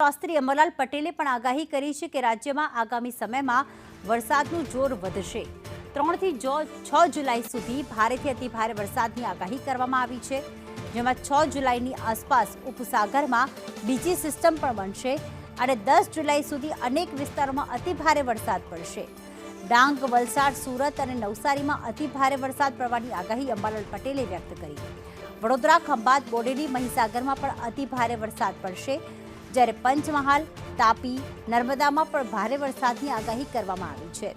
શાસ્ત્રી અંબાલાલ પટેલે પણ આગાહી કરી છે કે રાજ્યમાં આગામી સમયમાં વરસાદનું જોર વધશે। 3 થી 6 જુલાઈ સુધી ભારેથી અતિભારે વરસાદની આગાહી કરવામાં આવી છે, જેમાં 6 જુલાઈની આસપાસ ઉપસાગરમાં બીજી સિસ્ટમ પણ બનશે અને 10 જુલાઈ સુધી અનેક વિસ્તારોમાં અતિભારે વરસાદ પડશે। ડાંગ, વલસાડ, સુરત અને નવસારીમાં અતિભારે વરસાદ પડવાની આગાહી અંબાલાલ પટેલે વ્યક્ત કરી। વડોદરા, ખંભાત, બોડેલી, મહીસાગરમાં પણ અતિભારે વરસાદ પડશે, જ્યારે પંચમહાલ, તાપી, નર્મદામાં પણ ભારે વરસાદની આગાહી કરવામાં આવી છે।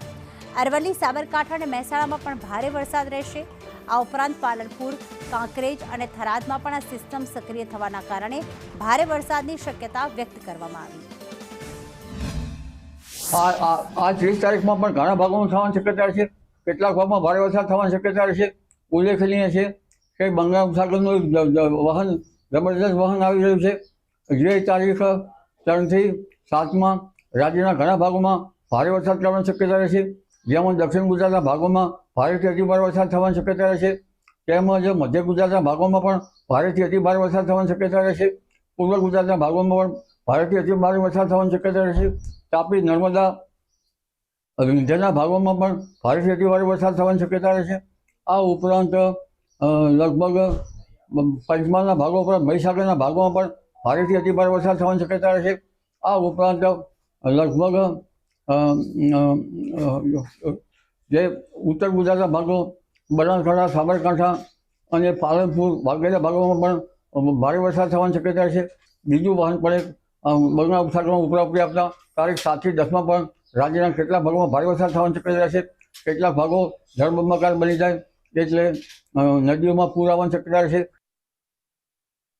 અરવલ્લી, સાબરકાંઠા અને મહેસાણામાં પણ ભારે વરસાદ રહેશે। આ ઉપરાંત પાલનપુર, કાંકરેજ અને થરાદમાં પણ આ સિસ્ટમ સક્રિય થવાના કારણે ભારે વરસાદની શક્યતા વ્યક્ત કરવામાં આવી। આ 30 તારીખમાં પણ ઘણા ભાગોમાં થવાની શક્યતા છે, કેટલાક ભાગમાં ભારે વરસાદ થવાની શક્યતા છે। ઉલ્લેખનીય છે કે બંગાળ ઉપસાગરનું વહન જબરદસ્ત વહન આવી રહ્યું છે, જે તારીખ 3 થી 7માં રાજ્યના ઘણા ભાગોમાં ભારે વરસાદ થવાની શક્યતા રહેશે, જેમાં દક્ષિણ ગુજરાતના ભાગોમાં ભારેથી અતિભારે વરસાદ થવાની શક્યતા રહેશે, તેમજ મધ્ય ગુજરાતના ભાગોમાં પણ ભારેથી અતિભારે વરસાદ થવાની શક્યતા રહેશે, પૂર્વ ગુજરાતના ભાગોમાં પણ ભારેથી અતિભારે વરસાદ થવાની શક્યતા રહેશે, તાપી, નર્મદા, વિંધ્યના ભાગોમાં પણ ભારેથી અતિભારે વરસાદ થવાની શક્યતા રહેશે। આ ઉપરાંત લગભગ પંચમહાલના ભાગો પર, મહીસાગરના ભાગોમાં પણ ભારેથી અતિભારે વરસાદ થવાની શક્યતા રહેશે। આ ઉપરાંત લગભગ જે ઉત્તર ગુજરાતના ભાગો, બનાસકાંઠા, સાબરકાંઠા અને પાલનપુર વગેરે ભાગોમાં પણ ભારે વરસાદ થવાની શક્યતા રહેશે। બીજું વહન પડે બંગાળ ઉપસાગરમાં ઉપરાપરી આપતા તારીખ 7 થી 10માં પણ રાજ્યના કેટલાક ભાગોમાં ભારે વરસાદ થવાની શક્યતા રહેશે। કેટલાક ભાગો જળબંબાકાર બની જાય એટલે નદીઓમાં પૂર આવવાની શક્યતા રહેશે।